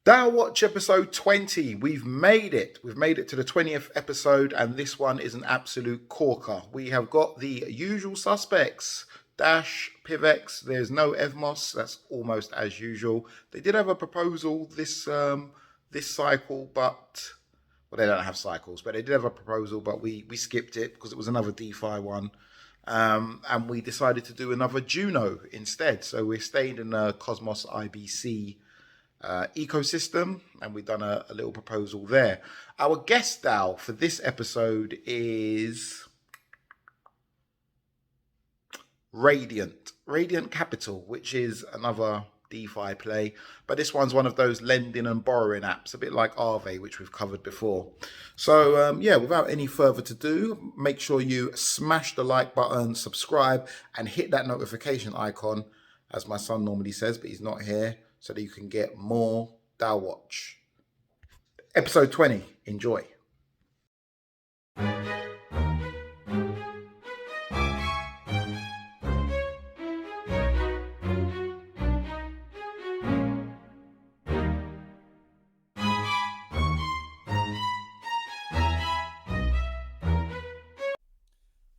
DAO Watch episode 20. We've made it. We've made it to the 20th episode, and this one is an absolute corker. We have got the usual suspects. Dash, PIVX, there's no Evmos. That's almost as usual. They did have a proposal this cycle, but... Well, they don't have cycles, but they did have a proposal, but we skipped it because it was another DeFi one. And we decided to do another Juno instead. So we're staying in the Cosmos IBC ecosystem, and we've done a little proposal there. Our guest DAO for this episode is Radiant Capital, which is another DeFi play, but this one's one of those lending and borrowing apps, a bit like Aave, which we've covered before. So without any further to do, make sure you smash the like button, subscribe, and hit that notification icon, as my son normally says, but he's not here, so that you can get more DAO Watch. Episode 20. Enjoy.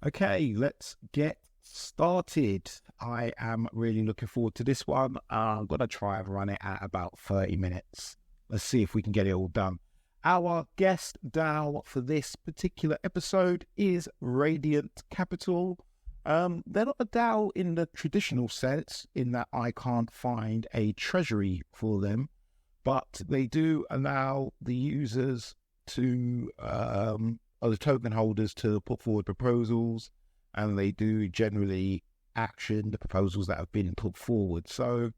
Okay, let's get started. I am really looking forward to this one. I'm going to try and run it at about 30 minutes. Let's see if we can get it all done. Our guest DAO for this particular episode is Radiant Capital. They're not a DAO in the traditional sense, in that I can't find a treasury for them, but they do allow the users to... the token holders to put forward proposals, and they do generally action the proposals that have been put forward. So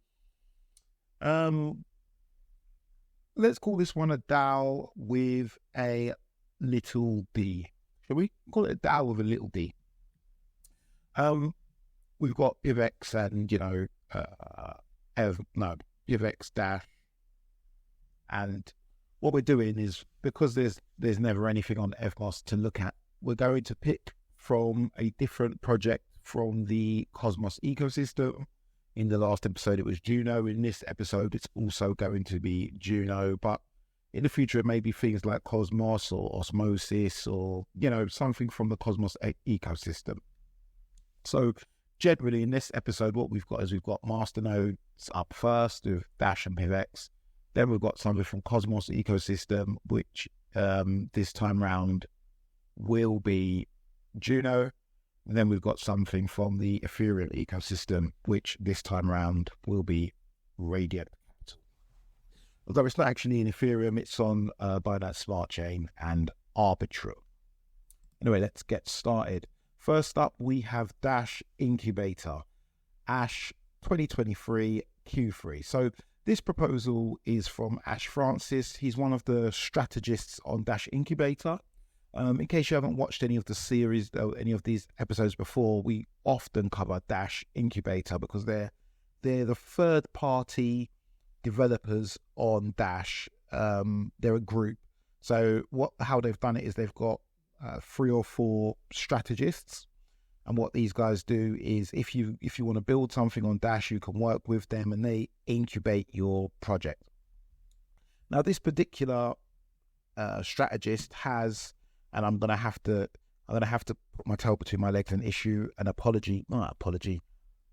let's call this one a DAO with a little d. Shall we call it a DAO with a little d? We've got PIVX and PIVX Dash, and what we're doing is, because there's never anything on Evmos to look at, we're going to pick from a different project from the Cosmos ecosystem. In the last episode, it was Juno. In this episode, it's also going to be Juno, but in the future, it may be things like Cosmos or Osmosis or, something from the Cosmos ecosystem. So generally in this episode, what we've got is we've got masternodes up first with Dash and PIVX. Then we've got something from Cosmos ecosystem, which this time round will be Juno. And then we've got something from the Ethereum ecosystem, which this time round will be Radiant Capital. Although it's not actually in Ethereum, it's on Binance Smart Chain and Arbitrum. Anyway, let's get started. First up, we have Dash Incubator, Ash 2023 Q3. So this proposal is from Ash Francis. He's one of the strategists on Dash Incubator. In case you haven't watched any of the series, or any of these episodes before, we often cover Dash Incubator because they're the third-party developers on Dash. They're a group. So how they've done it is they've got 3 or 4 strategists. And what these guys do is, if you want to build something on Dash, you can work with them and they incubate your project. Now, this particular strategist has, and I'm gonna have to put my tail between my legs and issue an apology,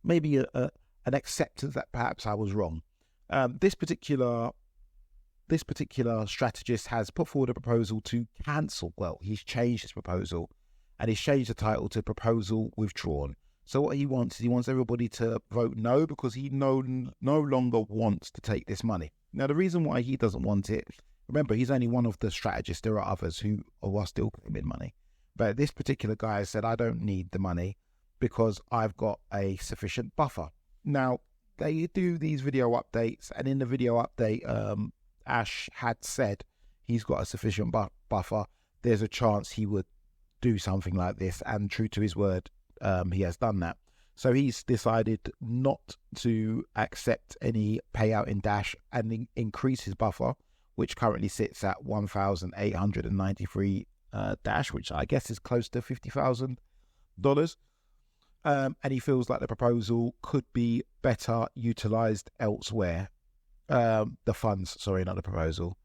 maybe an acceptance that perhaps I was wrong. This particular strategist has put forward a proposal to cancel. Well, he's changed his proposal. And he's changed the title to Proposal Withdrawn. So what he wants is he wants everybody to vote no, because he no longer wants to take this money. Now, the reason why he doesn't want it, remember, he's only one of the strategists. There are others who are still claiming money. But this particular guy said, I don't need the money because I've got a sufficient buffer. Now, they do these video updates, and in the video update, Ash had said he's got a sufficient buffer. There's a chance he would do something like this, and true to his word, he has done that. So he's decided not to accept any payout in Dash and increase his buffer, which currently sits at 1,893 Dash, which I guess is close to $50,000. And he feels like the proposal could be better utilized elsewhere. the funds, sorry, not the proposal.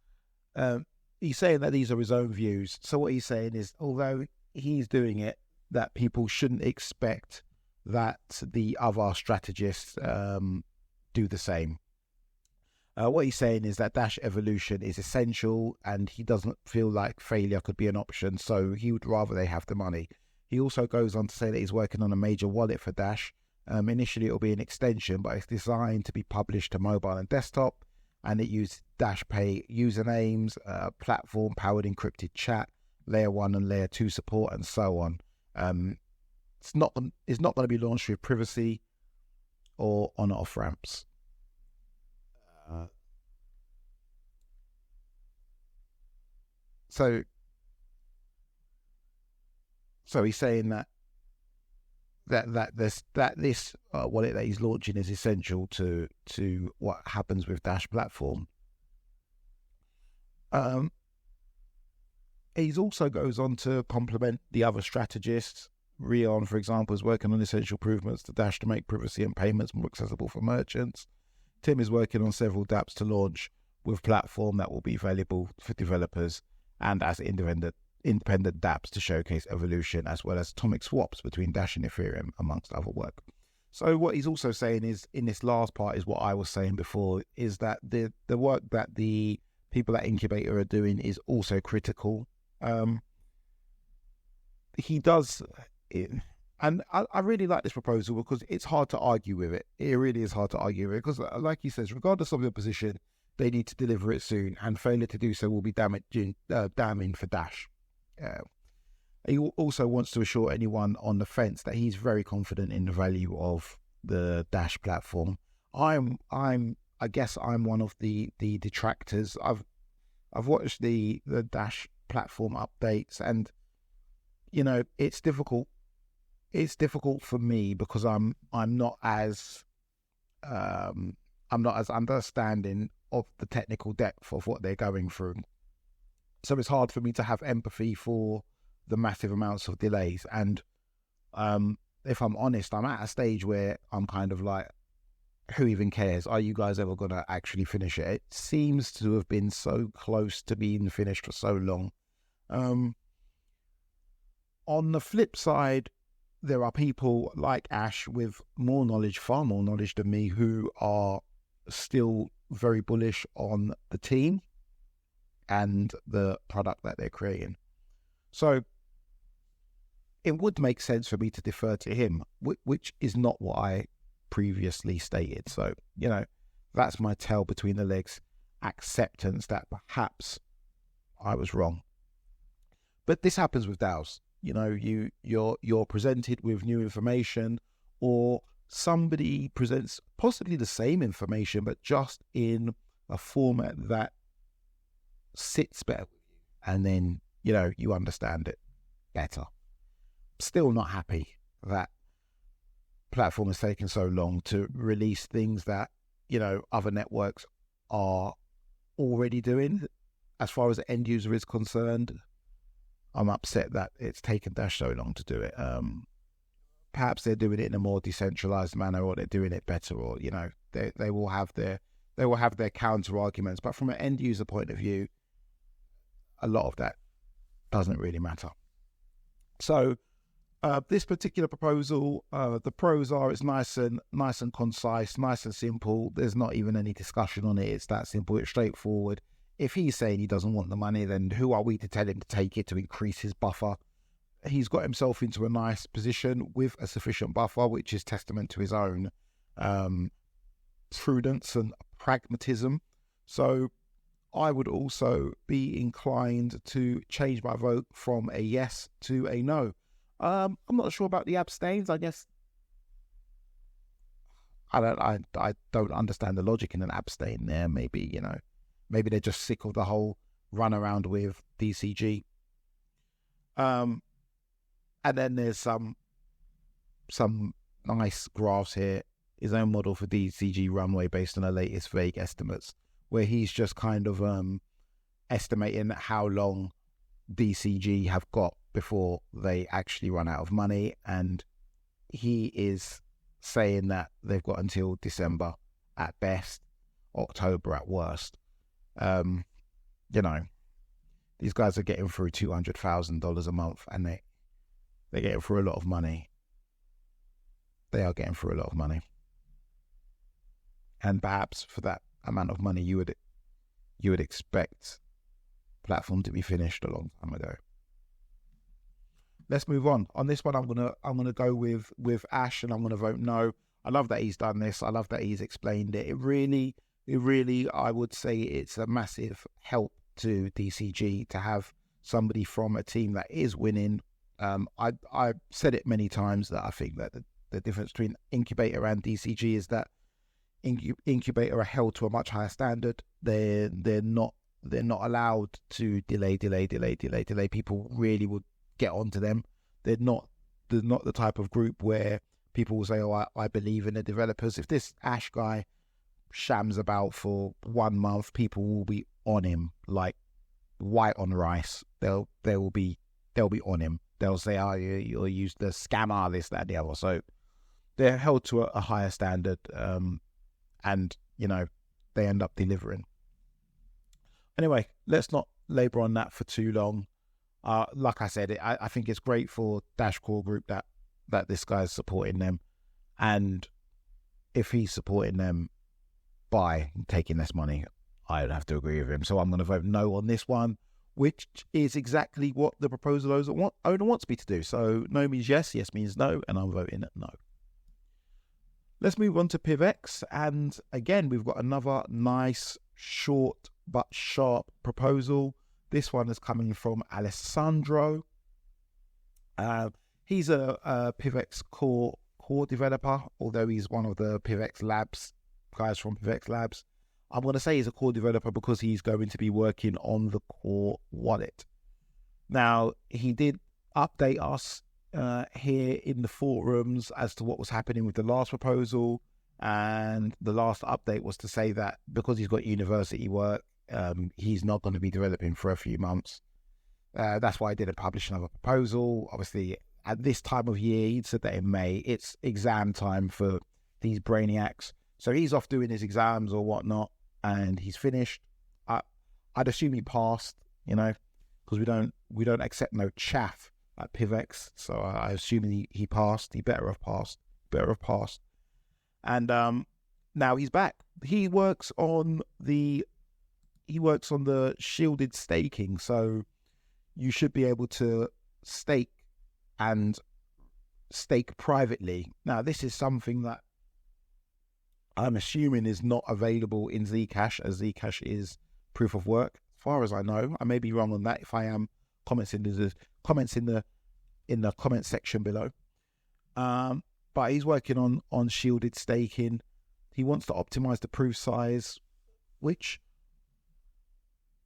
He's saying that these are his own views. So what he's saying is, although he's doing it, that people shouldn't expect that the other strategists do the same. What he's saying is that Dash evolution is essential, and he doesn't feel like failure could be an option, so he would rather they have the money. He also goes on to say that he's working on a major wallet for Dash. Initially, it'll be an extension, but it's designed to be published to mobile and desktop, and it uses Dash Pay usernames, platform-powered encrypted chat, Layer 1 and Layer 2 support, and so on. It's not going to be launched with privacy or on off ramps. So he's saying that this wallet that he's launching is essential to what happens with Dash platform. He also goes on to compliment the other strategists. Rion, for example, is working on essential improvements to Dash to make privacy and payments more accessible for merchants. Tim is working on several dApps to launch with platform that will be valuable for developers and as independent dApps to showcase evolution, as well as atomic swaps between Dash and Ethereum, amongst other work. So what he's also saying is, in this last part, is what I was saying before, is that the work that the people at Incubator are doing is also critical. He does it, and I really like this proposal because it's hard to argue with it. It really is hard to argue with it because, like he says, regardless of your position, they need to deliver it soon, and failure to do so will be damning for Dash. He also wants to assure anyone on the fence that he's very confident in the value of the Dash platform. I guess I'm one of the detractors. I've watched the Dash platform updates, and you know, it's difficult. It's difficult for me because I'm not as understanding of the technical depth of what they're going through. So it's hard for me to have empathy for the massive amounts of delays. And if I'm honest, I'm at a stage where I'm kind of like, who even cares? Are you guys ever going to actually finish it? It seems to have been so close to being finished for so long. On the flip side, there are people like Ash with more knowledge, far more knowledge than me, who are still very bullish on the team and the product that they're creating. So it would make sense for me to defer to him, which is not what I previously stated. So, you know, that's my tail between the legs, acceptance that perhaps I was wrong. But this happens with DAOs. You know, you're presented with new information, or somebody presents possibly the same information, but just in a format that sits better, and then, you know, you understand it better. Still not happy that platform has taken so long to release things that, you know, other networks are already doing. As far as the end user is concerned, I'm upset that it's taken Dash so long to do it. Perhaps they're doing it in a more decentralized manner, or they're doing it better, or, you know, they will have their counter arguments. But from an end user point of view, a lot of that doesn't really matter. So this particular proposal, the pros are it's nice and concise, nice and simple. There's not even any discussion on it. It's that simple. It's straightforward. If he's saying he doesn't want the money, then who are we to tell him to take it to increase his buffer? He's got himself into a nice position with a sufficient buffer, which is testament to his own prudence and pragmatism. So I would also be inclined to change my vote from a yes to a no. I'm not sure about the abstains. I guess I don't understand the logic in an abstain there. Maybe, you know, maybe they're just sick of the whole run around with DCG. And then there's some nice graphs here. His own model for DCG runway based on the latest vague estimates, where he's just kind of estimating how long DCG have got before they actually run out of money, and he is saying that they've got until December at best. October at worst. You know, these guys are getting through $200,000 a month, and they're getting through a lot of money. They are getting through a lot of money, and perhaps for that amount of money, you would expect platform to be finished a long time ago. Let's move on. On this one, I'm gonna go with Ash, and I'm gonna vote no. I love that he's done this. I love that he's explained it. It really, I would say it's a massive help to DCG to have somebody from a team that is winning. I've said it many times that I think that the difference between Incubator and DCG is that Incubator are held to a much higher standard. They're not allowed to delay. People really would get onto them. They're not the type of group where people will say, "Oh, I believe in the developers." If this Ash guy shams about for 1 month, people will be on him like white on rice. They'll be on him. They'll say, "Oh, you'll use the scammer, this, that, the other." So they're held to a higher standard, and they end up delivering. Anyway, let's not labour on that for too long. Like I said, I think it's great for Dash Core Group that this guy's supporting them, and if he's supporting them by taking less money, I'd have to agree with him. So I'm going to vote no on this one, which is exactly what the proposal owner wants me to do. So no means yes, yes means no, and I'm voting no. Let's move on to PIVX, and again, we've got another nice, short but sharp proposal. This one is coming from Alessandro. He's a PIVX core developer, although he's one of the PIVX Labs guys from PIVX Labs. I'm going to say he's a core developer because he's going to be working on the core wallet. Now, he did update us here in the forums as to what was happening with the last proposal, and the last update was to say that because he's got university work, he's not going to be developing for a few months. That's why I didn't publish another proposal. Obviously, at this time of year, he'd said that in May, it's exam time for these brainiacs. So he's off doing his exams or whatnot, and he's finished. I'd assume he passed, because we don't accept no chaff at PIVX. So I assume he passed. He better have passed. And now he's back. He works on the shielded staking. So you should be able to stake privately. Now, this is something that I'm assuming is not available in Zcash, as Zcash is proof of work. As far as I know, I may be wrong on that. If I am, comments in the comment section below. But he's working on shielded staking. He wants to optimize the proof size, which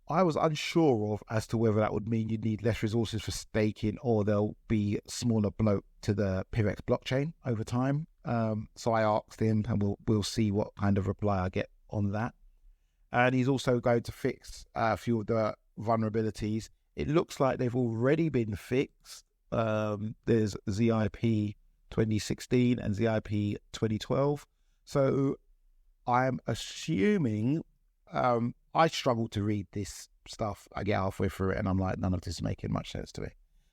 I was unsure of as to whether that would mean you need less resources for staking or there'll be smaller bloat to the PIVX blockchain over time. So I asked him, and we'll see what kind of reply I get on that. And he's also going to fix a few of the vulnerabilities. It looks like they've already been fixed. There's ZIP 2016 and ZIP 2012. So I'm assuming, I struggle to read this stuff. I get halfway through it and I'm like, none of this is making much sense to me.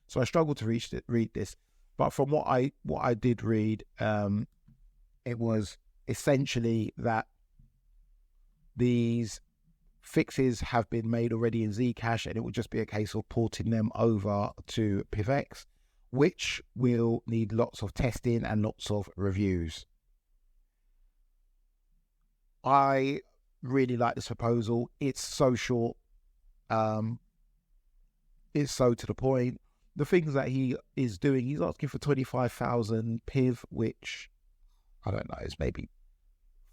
So I struggle to read this. But from what I did read, it was essentially that these fixes have been made already in Zcash, and it would just be a case of porting them over to PIVX, which will need lots of testing and lots of reviews. I really like this proposal. It's so short. It's so to the point. The things that he is doing, he's asking for 25,000 PIV, which I don't know, is maybe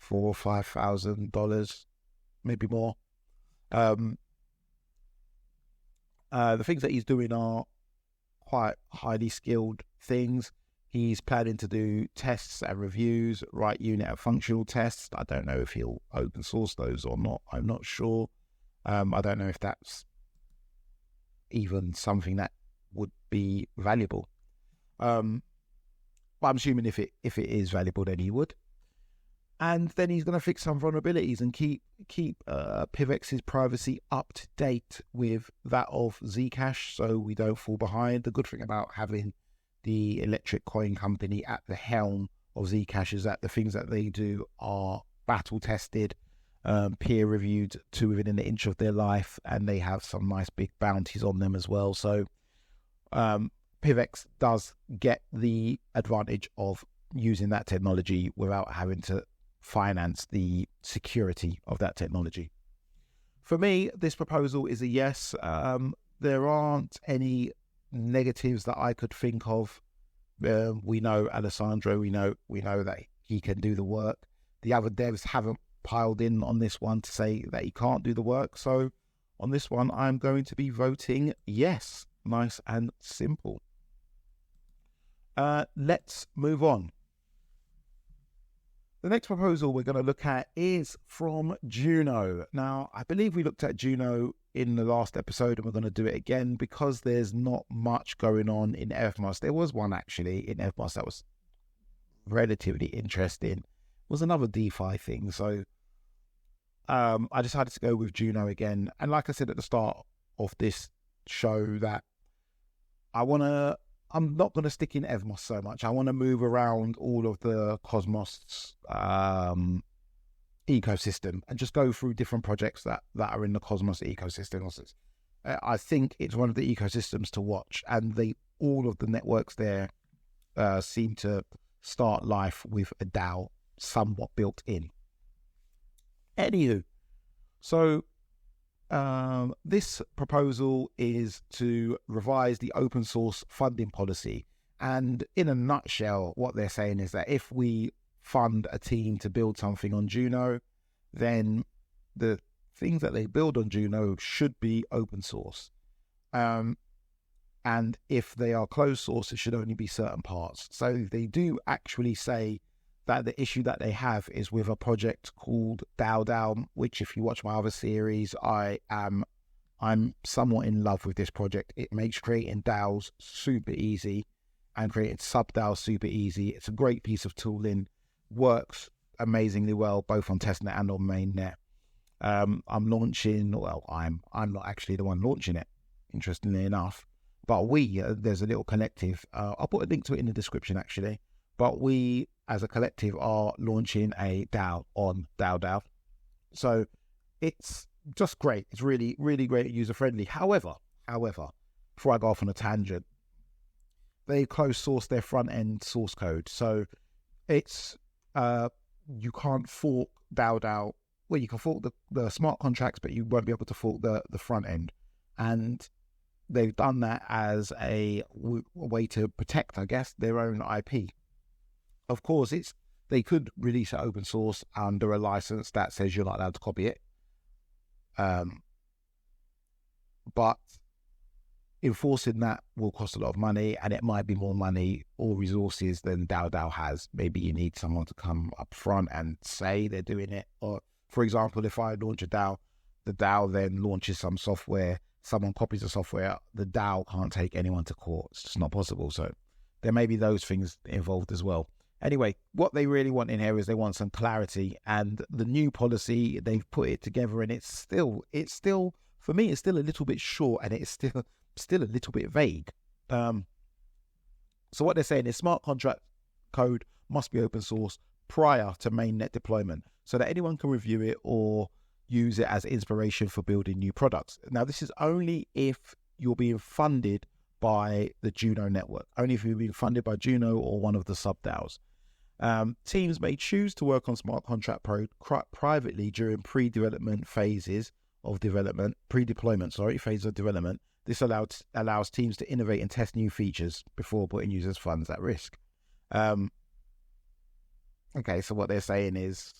$4,000 or $5,000, maybe more. The things that he's doing are quite highly skilled things. He's planning to do tests and reviews, write unit and functional tests. I don't know if he'll open source those or not. I'm not sure. I don't know if that's even something that would be valuable. But I'm assuming if it is valuable, then he would. And then he's going to fix some vulnerabilities and keep PIVX's privacy up to date with that of Zcash, so we don't fall behind. The good thing about having the electric coin company at the helm of Zcash is that the things that they do are battle tested, peer reviewed to within an inch of their life, and they have some nice big bounties on them as well. So PIVX does get the advantage of using that technology without having to finance the security of that technology. For me, this proposal is a yes. There aren't any negatives that I could think of. We know Alessandro, we know that he can do the work. The other devs haven't piled in on this one to say that he can't do the work. So on this one, I'm going to be voting yes. Nice and simple. Let's move on. The next proposal we're going to look at is from Juno. Now, I believe we looked at Juno in the last episode, and we're going to do it again because there's not much going on in FMOS. There was one actually in FMOS that was relatively interesting. It was another DeFi thing. So I decided to go with Juno again. And like I said at the start of this show, that I'm not going to stick in Evmos so much. I want to move around all of the Cosmos ecosystem and just go through different projects that are in the Cosmos ecosystem. I think it's one of the ecosystems to watch, and all of the networks there seem to start life with a DAO somewhat built in. Anywho, so this proposal is to revise the open source funding policy. And in a nutshell, what they're saying is that if we fund a team to build something on Juno, then the things that they build on Juno should be open source. And if they are closed source, it should only be certain parts. So they do actually say that the issue that they have is with a project called DAO, which if you watch my other series, I'm somewhat in love with this project. It makes creating DAOs super easy and creating sub-DAOs super easy. It's a great piece of tooling, works amazingly well, both on testnet and on mainnet. I'm not actually the one launching it, interestingly enough, but there's a little collective. I'll put a link to it in the description actually, but we as a collective are launching a DAO on DAO. So it's just great. It's really, really great, user-friendly. However, before I go off on a tangent, they closed source their front-end source code. So it's, you can't fork DAO. Well, you can fork the smart contracts, but you won't be able to fork the front end. And they've done that as a way to protect, I guess, their own IP. Of course, they could release it open source under a license that says you're not allowed to copy it. But enforcing that will cost a lot of money, and it might be more money or resources than DAO has. Maybe you need someone to come up front and say they're doing it. Or, for example, if I launch a DAO, the DAO then launches some software, someone copies the software, the DAO can't take anyone to court. It's just not possible. So there may be those things involved as well. Anyway, what they really want in here is they want some clarity, and the new policy, they've put it together, and it's still, for me, it's still a little bit short, and it's still a little bit vague. So what they're saying is smart contract code must be open source prior to mainnet deployment so that anyone can review it or use it as inspiration for building new products. Now, this is only if you're being funded by the Juno network, only if you're being funded by Juno or one of the sub-DAOs. Teams may choose to work on smart contract privately during pre-deployment phase of development. This allows teams to innovate and test new features before putting users' funds at risk. Okay, so what they're saying is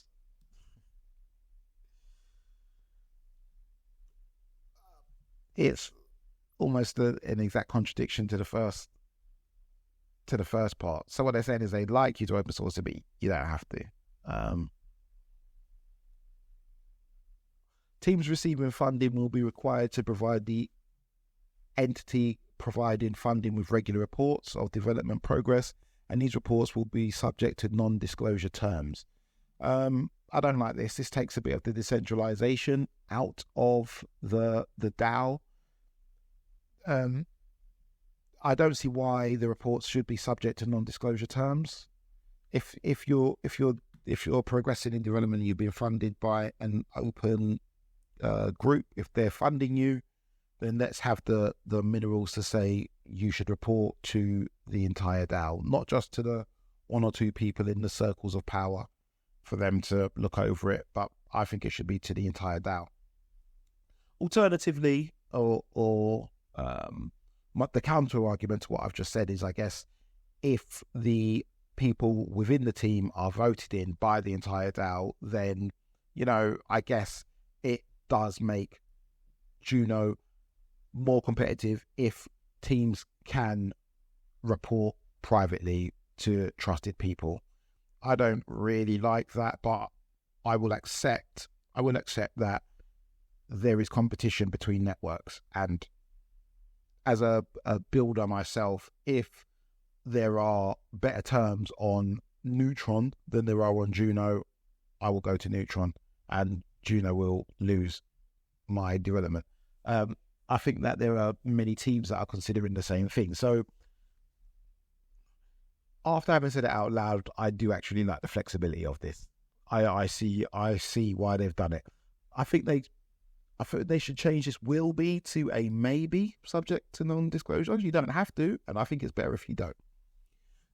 it's almost an exact contradiction to the first part. So what they're saying is they'd like you to open source it, but you don't have to. Teams receiving funding will be required to provide the entity providing funding with regular reports of development progress, and these reports will be subject to non-disclosure terms. I don't like this. This takes a bit of the decentralization out of the DAO. I don't see why the reports should be subject to non-disclosure terms. If you're progressing in development and you've been funded by an open group, if they're funding you, then let's have the minerals to say you should report to the entire DAO, not just to the one or two people in the circles of power for them to look over it, but I think it should be to the entire DAO. Alternatively, the counter argument to what I've just said is, I guess, if the people within the team are voted in by the entire DAO, then, I guess it does make Juno more competitive if teams can report privately to trusted people. I don't really like that, but I will accept that there is competition between networks. And as a builder myself, if there are better terms on Neutron than there are on Juno, I will go to Neutron and Juno will lose my development. I think that there are many teams that are considering the same thing. So after having said it out loud, I do actually like the flexibility of this. I see why they've done it. I think they should change this will be to a maybe, subject to non-disclosure. You don't have to, and I think it's better if you don't.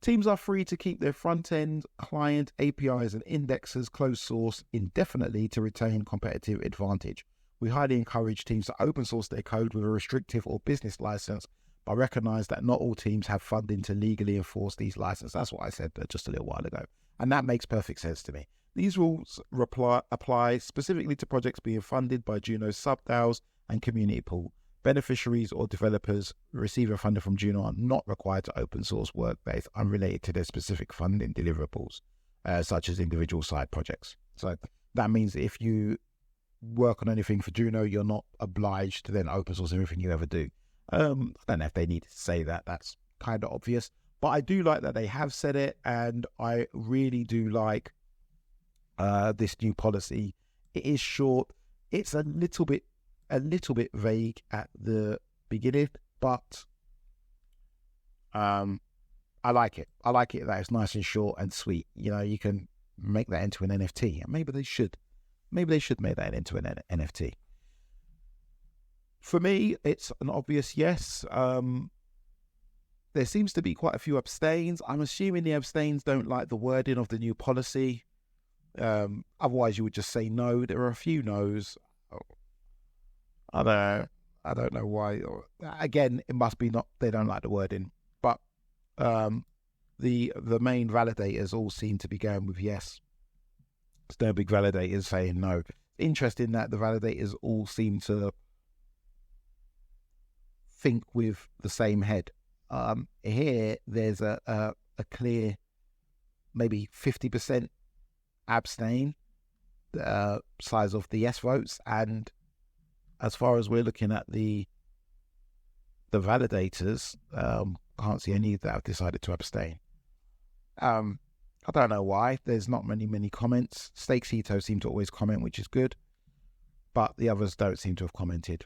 Teams are free to keep their front-end, client, APIs, and indexes closed source indefinitely to retain competitive advantage. We highly encourage teams to open source their code with a restrictive or business license, but recognize that not all teams have funding to legally enforce these licenses. That's what I said just a little while ago. And that makes perfect sense to me. These rules apply specifically to projects being funded by Juno's sub-DAOs and community pool. Beneficiaries or developers receiving funding from Juno are not required to open source work that is unrelated to their specific funding deliverables, such as individual side projects. So that means if you work on anything for Juno, you're not obliged to then open source everything you ever do. I don't know if they need to say that. That's kind of obvious. But I do like that they have said it, and I really do like this new policy. It is short. It's a little bit vague at the beginning, but I like it. I like it that it's nice and short and sweet. You can make that into an NFT, and maybe they should make that into an NFT. For me, it's an obvious yes. There seems to be quite a few abstains. I'm assuming the abstains don't like the wording of the new policy. Otherwise, you would just say no. There are a few no's. I don't know why. Again, it must be not they don't like the wording. But the main validators all seem to be going with yes. There's no big validators saying no. Interesting that the validators all seem to think with the same head. Here, there's a clear maybe 50% abstain size of the yes votes, and as far as we're looking at the validators, can't see any that have decided to abstain. I don't know why. There's not many comments. Stakesito seem to always comment, which is good, but the others don't seem to have commented.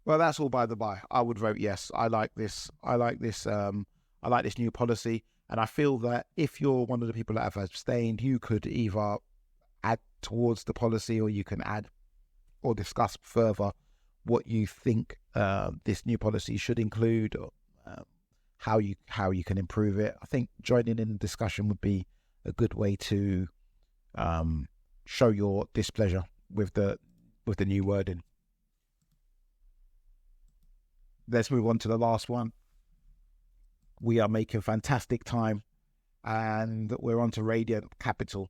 Well, that's all by the by. I would vote yes. I like this. I like this new policy, and I feel that if you're one of the people that have abstained, you could either add towards the policy, or you can add or discuss further what you think this new policy should include, or how you can improve it. I think joining in the discussion would be a good way to show your displeasure with the new wording. Let's move on to the last one. We are making fantastic time, and we're on to Radiant Capital.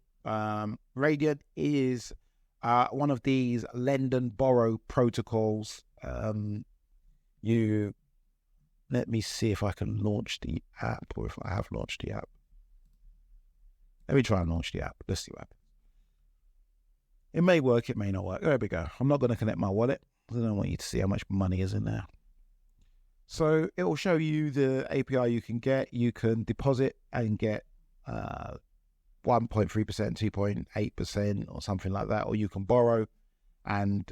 Radiant is one of these lend and borrow protocols. Let me see if I can launch the app, or if I have launched the app. Let me try and launch the app. Let's see what happens. It may work, it may not work. There we go. I'm not going to connect my wallet. I don't want you to see how much money is in there. So it will show you the API you can get. You can deposit and get 1.3%, 2.8% or something like that, or you can borrow and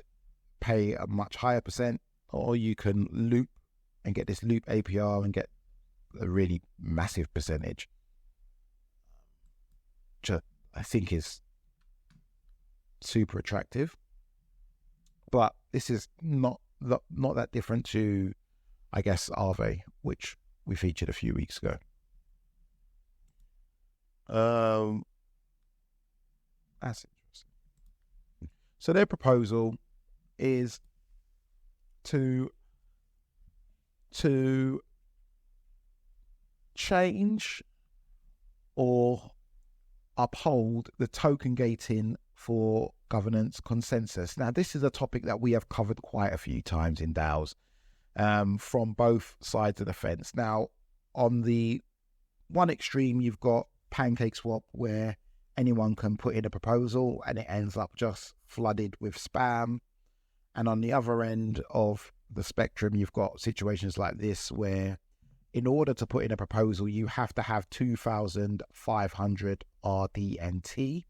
pay a much higher percent, or you can loop and get this loop APR and get a really massive percentage, which I think is super attractive. But this is not that different to, I guess, Aave, which we featured a few weeks ago. That's interesting. So their proposal is to change or uphold the token gating for governance consensus. Now, this is a topic that we have covered quite a few times in DAOs, from both sides of the fence. Now, on the one extreme, you've got PancakeSwap, where anyone can put in a proposal and it ends up just flooded with spam. And on the other end of the spectrum, you've got situations like this, where in order to put in a proposal, you have to have 2,500 RDNT.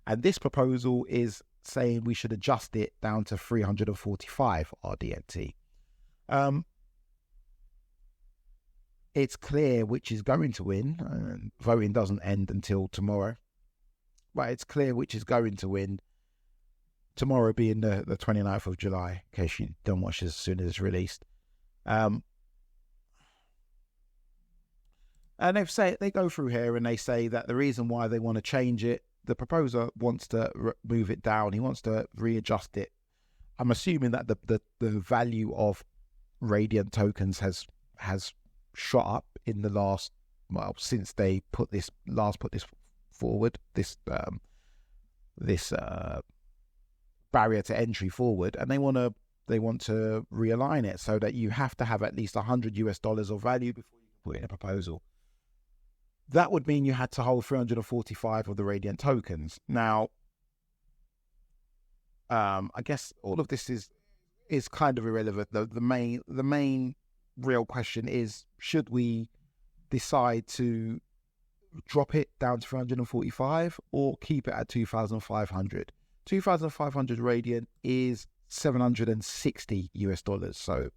And this proposal is saying we should adjust it down to 345 RDNT. It's clear which is going to win. Voting doesn't end until tomorrow. But it's clear which is going to win. Tomorrow being the 29th of July, in case you don't watch this as soon as it's released. And they go through here and they say that the reason why they want to change it, the proposer wants to move it down. He wants to readjust it. I'm assuming that the value of Radiant tokens has shot up in the last, since they put this forward, this barrier to entry forward, and they want to realign it so that you have to have at least $100 of value before you can put in a proposal. That would mean you had to hold 345 of the Radiant tokens. Now, I guess all of this is kind of irrelevant. The main real question is, should we decide to drop it down to 345 or keep it at 2,500? 2,500 Radiant is $760. So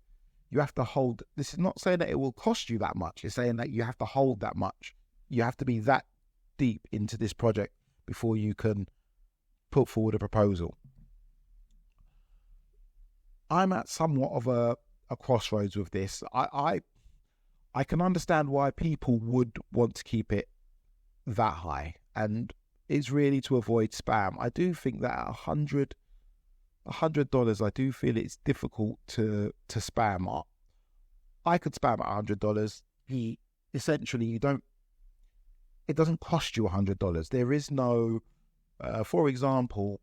you have to hold. This is not saying that it will cost you that much. It's saying that you have to hold that much. You have to be that deep into this project before you can put forward a proposal. I'm at somewhat of a crossroads with this. I can understand why people would want to keep it that high, and it's really to avoid spam. I do think that at $100, I do feel it's difficult to spam. I could spam at $100. Essentially, it doesn't cost you $100. There is no, for example,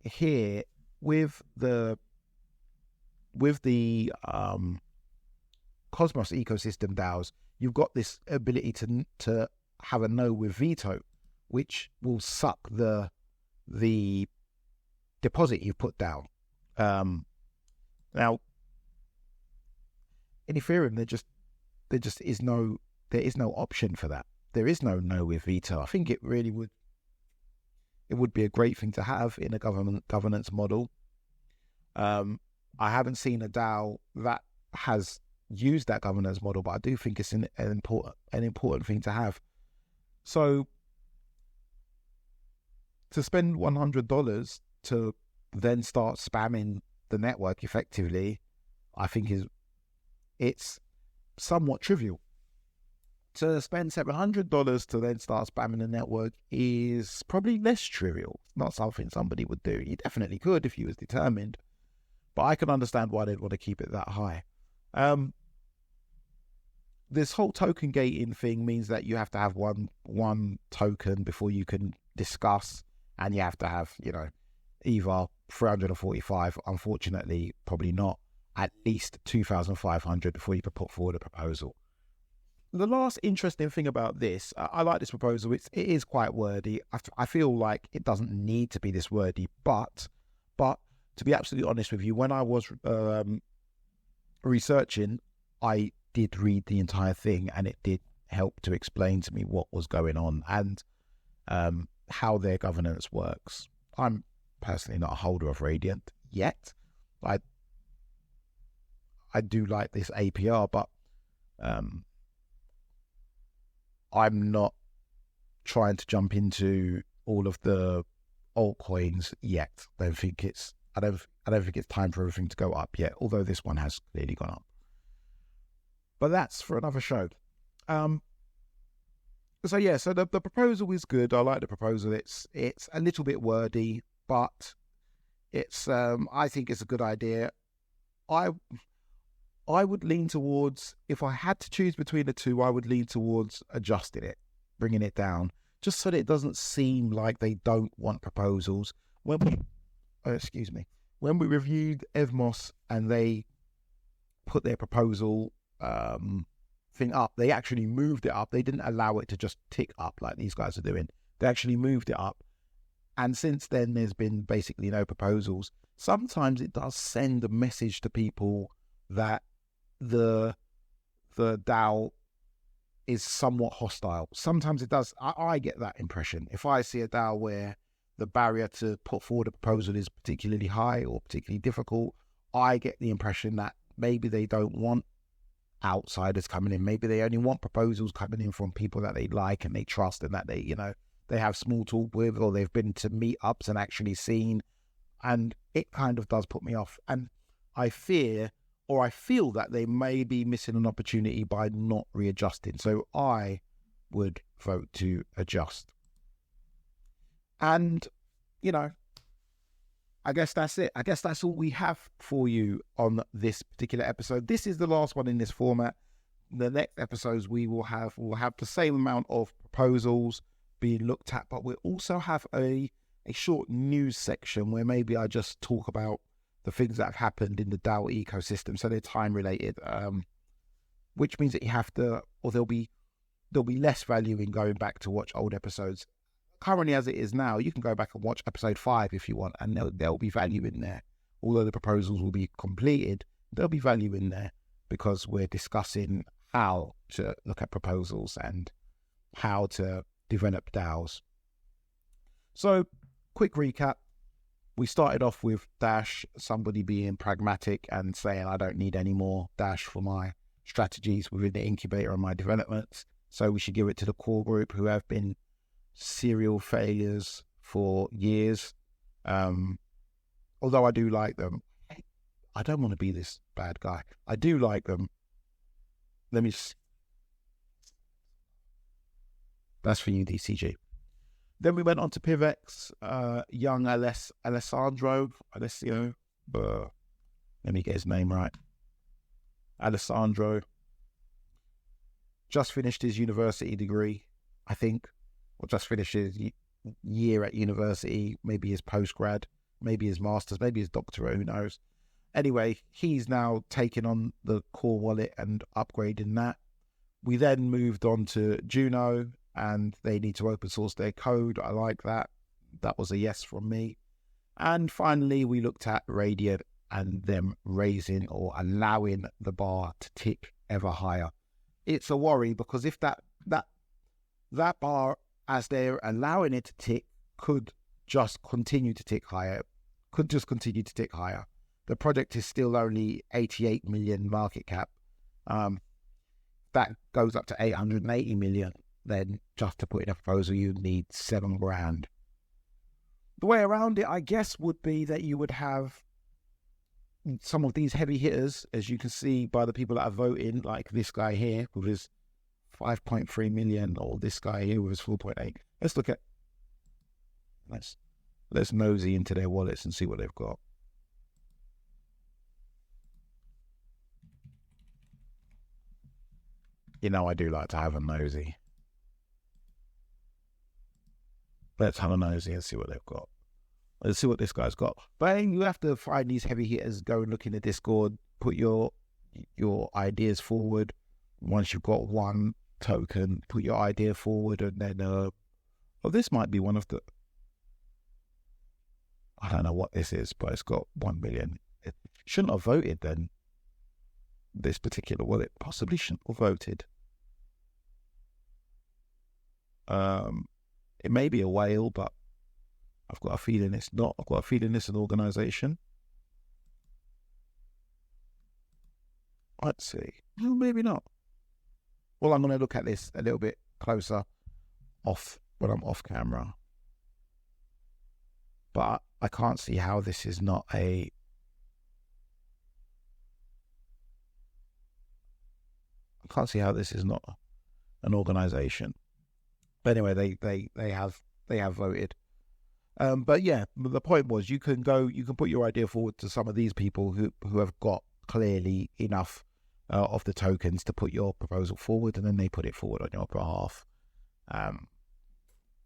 here with the Cosmos ecosystem DAOs, you've got this ability to have a no with veto, which will suck the deposit you've put down. Now, in Ethereum, there is no option for that. There is no with veto. I think it would be a great thing to have in a governance model. I haven't seen a DAO that has used that governance model, but I do think it's an important thing to have. So to spend $100 to then start spamming the network effectively, I think it's somewhat trivial. To spend $700 to then start spamming the network is probably less trivial. It's not something somebody would do. You definitely could if you was determined, but I can understand why they'd want to keep it that high. This whole token gating thing means that you have to have one token before you can discuss, and you have to have, either 345, unfortunately, probably not, at least 2,500 before you can put forward a proposal. The last interesting thing about this, I like this proposal. It is quite wordy. I feel like it doesn't need to be this wordy, but to be absolutely honest with you, when I was researching, I did read the entire thing, and it did help to explain to me what was going on. And how their governance works. I'm personally not a holder of Radiant yet. I do like this APR, but I'm not trying to jump into all of the altcoins yet. I don't think it's time for everything to go up yet, although this one has clearly gone up. But that's for another show. So the proposal is good. I like the proposal. It's a little bit wordy, but it's I think it's a good idea. I would lean towards, if I had to choose between the two, I would lean towards adjusting it, bringing it down, just so that it doesn't seem like they don't want proposals. When we reviewed Evmos and they put their proposal thing up, they actually moved it up. They didn't allow it to just tick up like these guys are doing. They actually moved it up. And since then, there's been basically no proposals. Sometimes it does send a message to people that the DAO is somewhat hostile. Sometimes it does. I get that impression. If I see a DAO where the barrier to put forward a proposal is particularly high or particularly difficult, I get the impression that maybe they don't want outsiders coming in. Maybe they only want proposals coming in from people that they like and they trust and that they have small talk with, or they've been to meetups and actually seen. And it kind of does put me off. And I feel that they may be missing an opportunity by not readjusting. So I would vote to adjust. And, I guess that's it. I guess that's all we have for you on this particular episode. This is the last one in this format. The next episodes we'll have the same amount of proposals being looked at, but we'll also have a short news section where maybe I just talk about the things that have happened in the DAO ecosystem, so they're time related, which means that you have to, or there'll be less value in going back to watch old episodes. Currently, as it is now, you can go back and watch episode 5 if you want, and there'll be value in there. Although the proposals will be completed, there'll be value in there because we're discussing how to look at proposals and how to develop DAOs. So, quick recap. We started off with Dash, somebody being pragmatic and saying, I don't need any more Dash for my strategies within the incubator and my developments. So we should give it to the core group who have been serial failures for years. Although I do like them. I don't want to be this bad guy. I do like them. That's for you, DCG. Then we went on to PIVX, young Alessio. Let me get his name right. Alessandro just finished his university degree, I think, or just finished his year at university, maybe his postgrad, maybe his master's, maybe his doctorate, who knows. Anyway, he's now taken on the core wallet and upgrading that. We then moved on to Juno, and they need to open source their code. I like that. That was a yes from me. And finally, we looked at Radiant and them raising or allowing the bar to tick ever higher. It's a worry because if that bar, as they're allowing it to tick, could just continue to tick higher. The project is still only 88 million market cap. That goes up to 880 million. Then just to put in a proposal, you need $7,000. The way around it, I guess, would be that you would have some of these heavy hitters, as you can see by the people that are voting, like this guy here with his 5.3 million, or this guy here with his 4.8. Let's nosy into their wallets and see what they've got. I do like to have a nosy. Let's have a nosy and see what they've got. Let's see what this guy's got. But you have to find these heavy hitters, go and look in the Discord, put your ideas forward. Once you've got one token, put your idea forward, and then this might be one of the, I don't know what this is, but it's got 1 million. It shouldn't have voted then. This particular wallet possibly shouldn't have voted. It may be a whale, but I've got a feeling it's not. I've got a feeling it's an organisation. Let's see. Well, maybe not. Well, I'm going to look at this a little bit closer when I'm off camera. But I can't see how this is not an organisation. But anyway, they have voted. But yeah, the point was you can put your idea forward to some of these people who have got clearly enough of the tokens to put your proposal forward, and then they put it forward on your behalf.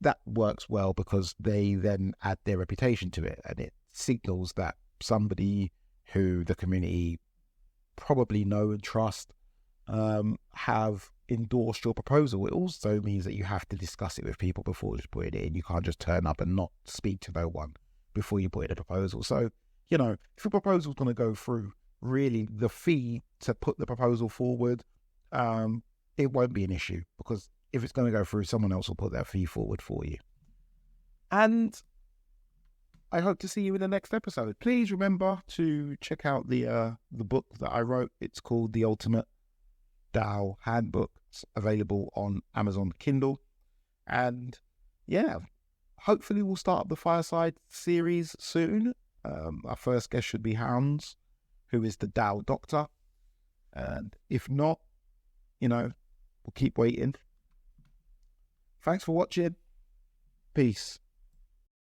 That works well because they then add their reputation to it, and it signals that somebody who the community probably know and trust have endorsed your proposal. It also means that you have to discuss it with people before you put it in. You can't just turn up and not speak to no one before you put in a proposal. So, if your proposal is going to go through, really the fee to put the proposal forward, it won't be an issue, because if it's going to go through, someone else will put that fee forward for you. And I hope to see you in the next episode. Please remember to check out the book that I wrote. It's called The Ultimate DAO Handbook. It's available on Amazon Kindle. And yeah, hopefully we'll start up the Fireside series soon. Our first guest should be Hans, who is the DAO doctor. And if not, we'll keep waiting. Thanks for watching. Peace.